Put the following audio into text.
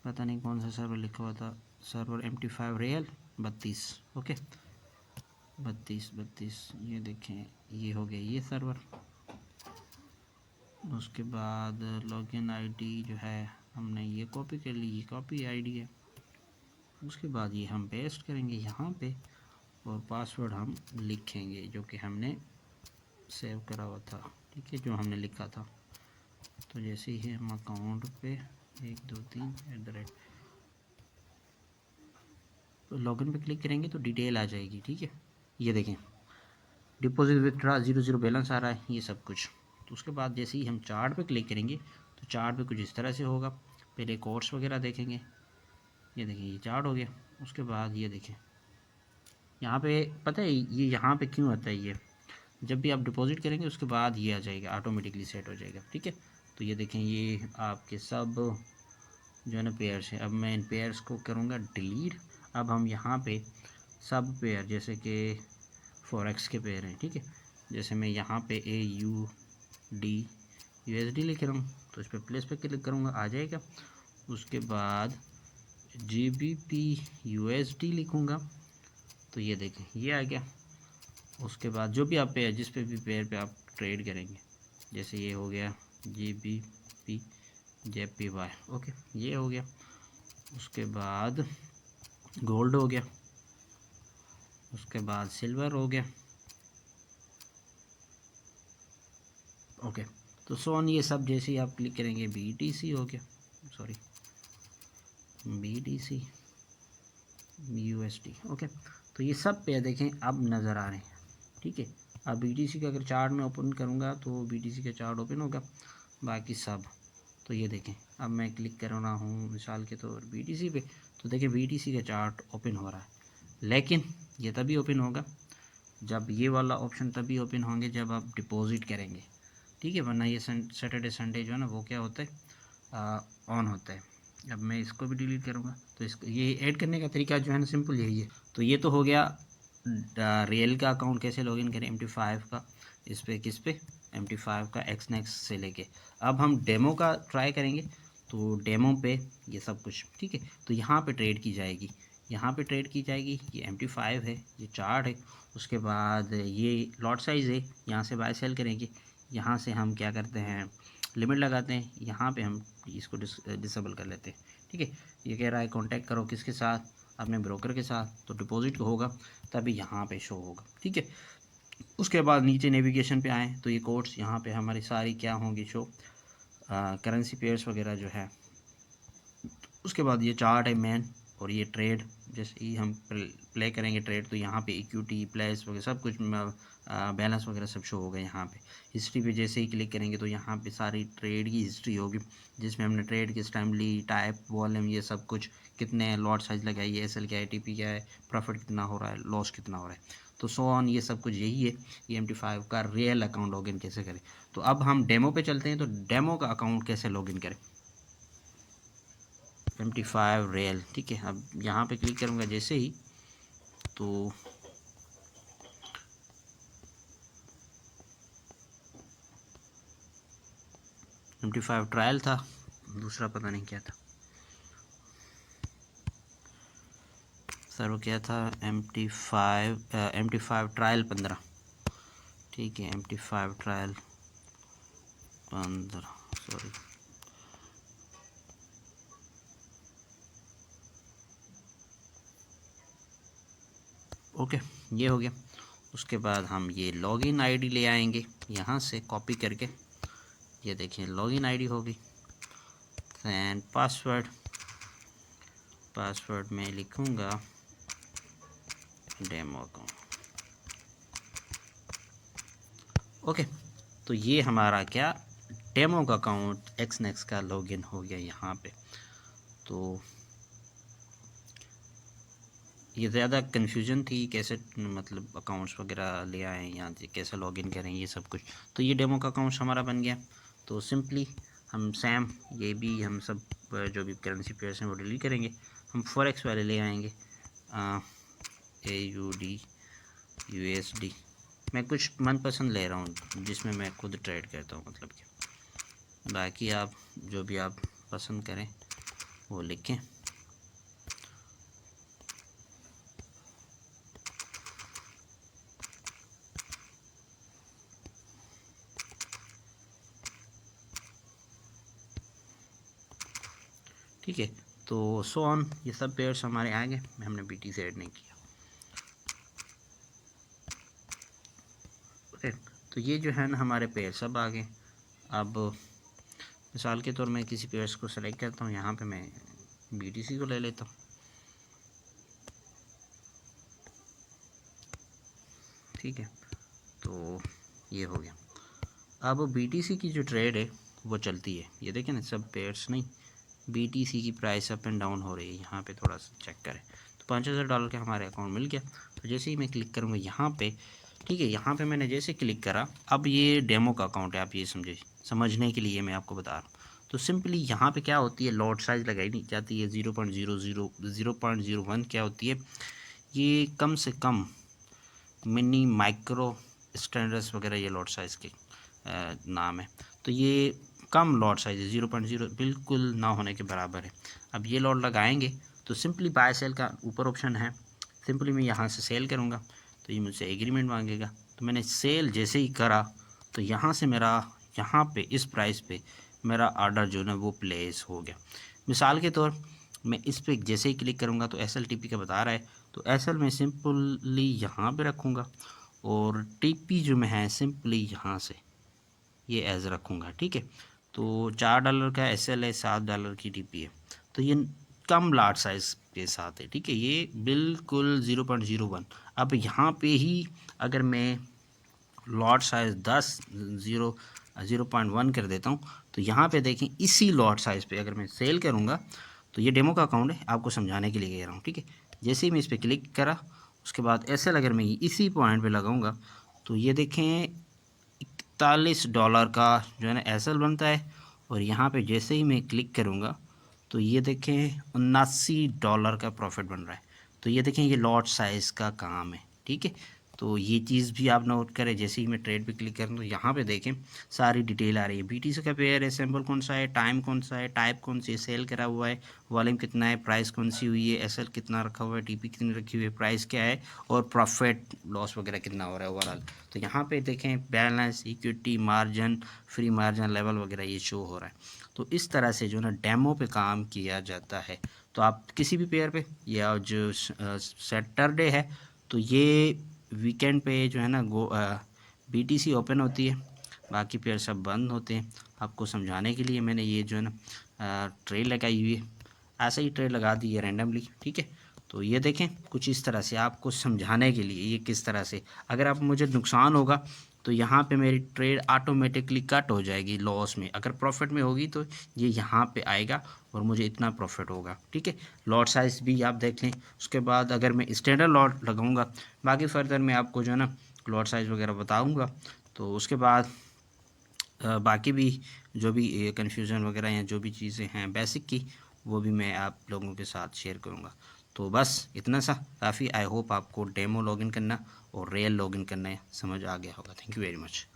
पता नहीं कौन सा सर्वर लिखा हुआ था, सर्वर MT5 रियल 32। ओके 32 ये देखें, ये हो गया ये सर्वर। उसके बाद लॉगिन आईडी जो है हमने ये कॉपी कर ली, ये कॉपी आईडी है। उसके बाद ये हम पेस्ट करेंगे यहाँ पे और पासवर्ड हम लिखेंगे जो कि हमने सेव करा हुआ था, ठीक है, जो हमने लिखा था। तो जैसे ही हम अकाउंट पे 123 तो लॉगिन पे क्लिक करेंगे तो डिटेल आ जाएगी, ठीक है। ये देखें डिपॉजिट विथड्रॉ 00 बैलेंस आ रहा है, ये सब कुछ। तो उसके बाद जैसे ही हम चार्ट पे क्लिक करेंगे तो चार्ट पे कुछ इस तरह से होगा। पहले कोर्स वगैरह देखेंगे, ये देखिए ये चार्ट हो गया। उसके बाद ये देखें यहाँ पे, पता है ये यहाँ पे क्यों आता है, ये जब भी आप डिपॉजिट करेंगे उसके बाद ये आ जाएगा, ऑटोमेटिकली सेट हो जाएगा, ठीक है। तो ये देखें ये आपके सब जो है ना पेयर्स है। अब मैं इन पेयर्स को करूँगा डिलीट। अब हम यहाँ पे सब पेयर जैसे कि फॉरेक्स के पेयर हैं, ठीक है। जैसे मैं यहाँ पे AUD USD लिख रहा हूँ तो इस पर प्लेस पे क्लिक करूँगा, आ जाएगा। उसके बाद GBP USD लिखूँगा तो ये देखें ये आ गया। उसके बाद जो भी आप पेयर, जिस पे भी पेयर पे आप ट्रेड करेंगे, जैसे ये हो गया GBP JPY, ओके ये हो गया। उसके बाद गोल्ड हो गया, उसके बाद सिल्वर हो गया, ओके। तो सोन ये सब जैसे ही आप क्लिक करेंगे BTC हो गया, सॉरी BTC USD, ओके। तो ये सब पे देखें अब नज़र आ रहे हैं, ठीक है। अब BTC का अगर चार्ट में ओपन करूँगा तो BTC का चार्ट ओपन होगा, बाकी सब। तो ये देखें अब मैं क्लिक कर रहा हूँ मिसाल के तौर BTC पे, तो देखें BTC का चार्ट ओपन हो रहा है। लेकिन ये तभी ओपन होगा जब ये वाला ऑप्शन तभी ओपन होंगे जब आप डिपॉजिट करेंगे, ठीक है। वरना ये सैटरडे संडे जो है ना वो क्या होता है, ऑन होता है। अब मैं इसको भी डिलीट करूँगा तो इसको ये ऐड करने का तरीका जो है ना सिंपल यही है। तो ये तो हो गया रियल का अकाउंट कैसे लॉगिन करें MT5 का, इस पे किस पे MT5 का XNEX से लेके। अब हम डेमो का ट्राई करेंगे तो डेमो पे ये सब कुछ, ठीक है। तो यहाँ पे ट्रेड की जाएगी, यहाँ पे ट्रेड की जाएगी। ये MT5 है, ये चार्ट है। उसके बाद ये लॉट साइज़ है, यहाँ से बाय सेल करेंगे। यहाँ से हम क्या करते हैं लिमिट लगाते हैं, यहाँ पे हम इसको डिसेबल कर लेते हैं, ठीक है। ये कह रहा है कांटेक्ट करो किसके साथ, अपने ब्रोकर के साथ, तो डिपॉजिट होगा तभी यहाँ पे शो होगा, ठीक है। उसके बाद नीचे नेविगेशन पे आएँ तो ये कोड्स यहाँ पे हमारी सारी क्या होंगी शो, करेंसी पेयर्स वगैरह जो है। उसके बाद ये चार्ट है मेन, और ये ट्रेड जैसे ही हम प्ले करेंगे ट्रेड तो यहाँ पे इक्विटी प्लेस वगैरह सब कुछ बैलेंस वगैरह सब शो होगा। यहाँ पे हिस्ट्री पे जैसे ही क्लिक करेंगे तो यहाँ पे सारी ट्रेड की हिस्ट्री होगी, जिसमें हमने ट्रेड किस टाइम ली, टाइप, वॉल्यूम, ये सब कुछ, कितने लॉट साइज लगाई है, SL क्या है, TP क्या है, प्रॉफिट कितना हो रहा है, लॉस कितना हो रहा है, तो सो ऑन ये सब कुछ यही है। ये MT5 का रियल अकाउंट लॉगिन कैसे करें। तो अब हम डेमो पे चलते हैं, तो डेमो का अकाउंट कैसे लॉगिन करें MT5 रियल, ठीक है। अब यहाँ पे क्लिक करूँगा जैसे ही तो MT5 ट्रायल था, दूसरा पता नहीं क्या था सर, वो क्या था MT5 ट्रायल 15, ठीक है। MT5 ट्रायल 15, सॉरी ओके ये हो गया। उसके बाद हम ये लॉगिन आईडी ले आएंगे यहाँ से कॉपी करके, ये देखिए लॉगिन आईडी होगी। एंड पासवर्ड में लिखूँगा डेमो अकाउंट, ओके। तो ये हमारा क्या डेमो का अकाउंट XNEX का लॉगिन हो गया यहाँ पे। तो ये ज़्यादा कन्फ्यूजन थी कैसे मतलब अकाउंट्स वगैरह ले आएँ यहाँ से, कैसे लॉगिन करें, ये सब कुछ। तो ये डेमो का अकाउंट हमारा बन गया। तो सिंपली हम सैम ये भी हम सब जो भी करेंसी पेयर्स हैं वो डिलीट करेंगे। हम फॉरेक्स वाले ले आएंगे AUD USD। मैं कुछ मनपसंद ले रहा हूँ जिसमें मैं खुद ट्रेड करता हूँ, मतलब कि बाकी आप जो भी आप पसंद करें वो लिखें। ठीक है, तो सो ऑन ये सब पेयर्स हमारे आ गए, हमने बीटी से ऐड नहीं किया। ओके, तो ये जो है ना हमारे पेयर सब आ गए। अब मिसाल के तौर में किसी पेयर्स को सेलेक्ट करता हूँ, यहाँ पे मैं बीटीसी को ले लेता हूँ। ठीक है, तो ये हो गया। अब बीटीसी की जो ट्रेड है वो चलती है, ये देखें ना, सब पेयर्स नहीं, बीटीसी की प्राइस अप एंड डाउन हो रही है। यहाँ पे थोड़ा सा चेक करें तो $5000 का हमारे अकाउंट मिल गया। तो जैसे ही मैं क्लिक करूँगा यहाँ पे, ठीक है, यहाँ पे मैंने जैसे क्लिक करा, अब ये डेमो का अकाउंट है, आप ये समझने के लिए मैं आपको बता रहा हूँ। तो सिंपली यहाँ पे क्या होती है, लॉट साइज़ लगाई नहीं जाती है 0.01 क्या होती है, ये कम से कम मिनी माइक्रो स्टैंडर्ड्स वगैरह ये लॉट साइज़ के नाम है। तो ये कम लॉट साइज़ है, 0.0 बिल्कुल ना होने के बराबर है। अब ये लॉट लगाएंगे तो सिंपली बाय सेल का ऊपर ऑप्शन है, सिंपली मैं यहाँ से सेल करूँगा तो ये मुझसे एग्रीमेंट मांगेगा। तो मैंने सेल जैसे ही करा तो यहाँ से मेरा यहाँ पे इस प्राइस पे मेरा ऑर्डर जो है ना वो प्लेस हो गया। मिसाल के तौर मैं इस पर जैसे ही क्लिक करूँगा तो SLTP का बता रहा है, तो SL में सिंपली यहाँ पे रखूँगा और TP जो मैं है सिंपली यहाँ से ये एज रखूँगा। ठीक है, तो $4 का SL है, $7 की TP है, तो ये कम लार्ज साइज़ के साथ है। ठीक है, ये बिल्कुल 0.01। अब यहाँ पे ही अगर मैं लॉट साइज़ 0.1 कर देता हूँ तो यहाँ पे देखें इसी लॉट साइज़ पे अगर मैं सेल करूँगा, तो ये डेमो का अकाउंट है, आपको समझाने के लिए कह रहा हूँ। ठीक है, जैसे ही मैं इस पर क्लिक करा उसके बाद SL अगर मैं इसी पॉइंट पे लगाऊंगा तो ये देखें $41 का जो है ना SL बनता है, और यहाँ पे जैसे ही मैं क्लिक करूँगा तो ये देखें $79 का प्रॉफिट बन रहा है। तो ये देखें ये लॉट साइज़ का काम है। ठीक है, तो ये चीज़ भी आप नोट करें। जैसे ही मैं ट्रेड पे क्लिक करूँ तो यहाँ पे देखें सारी डिटेल आ रही है, बीटीसी का पेयर है, सैम्पल कौन सा है, टाइम कौन सा है, टाइप कौन सी है, सेल करा हुआ है, वॉल्यूम कितना है, प्राइस कौन सी हुई है, SL कितना रखा हुआ है, TP कितनी रखी हुई है, प्राइस क्या है, और प्रॉफिट लॉस वगैरह कितना हो रहा है ओवरऑल। तो यहाँ पे देखें balance, equity, margin, free margin level वगैरह ये शो हो रहा है। तो इस तरह से जो ना डेमो पे काम किया जाता है। तो आप किसी भी पेयर पे, या जो सैटरडे है तो ये वीकेंड पे जो है ना BTC ओपन होती है, बाकी पेयर सब बंद होते हैं। आपको समझाने के लिए मैंने ये जो है ना ट्रेड लगाई हुई है, ऐसे ही ट्रेड लगा दी है रैंडमली। ठीक है, तो ये देखें कुछ इस तरह से आपको समझाने के लिए ये किस तरह से, अगर आप मुझे नुकसान होगा तो यहाँ पे मेरी ट्रेड ऑटोमेटिकली कट हो जाएगी लॉस में, अगर प्रॉफिट में होगी तो ये यहाँ पे आएगा और मुझे इतना प्रॉफिट होगा। ठीक है, लॉट साइज़ भी आप देख लें। उसके बाद अगर मैं स्टैंडर्ड लॉट लगाऊंगा, बाकी फर्दर मैं आपको जो है ना लॉट साइज़ वगैरह बताऊंगा, तो उसके बाद बाकी भी जो भी कन्फ्यूज़न वगैरह या जो भी चीज़ें हैं बेसिक की, वो भी मैं आप लोगों के साथ शेयर करूँगा। तो बस इतना सा काफ़ी। आई होप आपको डेमो लॉगिन करना और रियल लॉगिन करना समझ आ गया होगा। Thank you very much.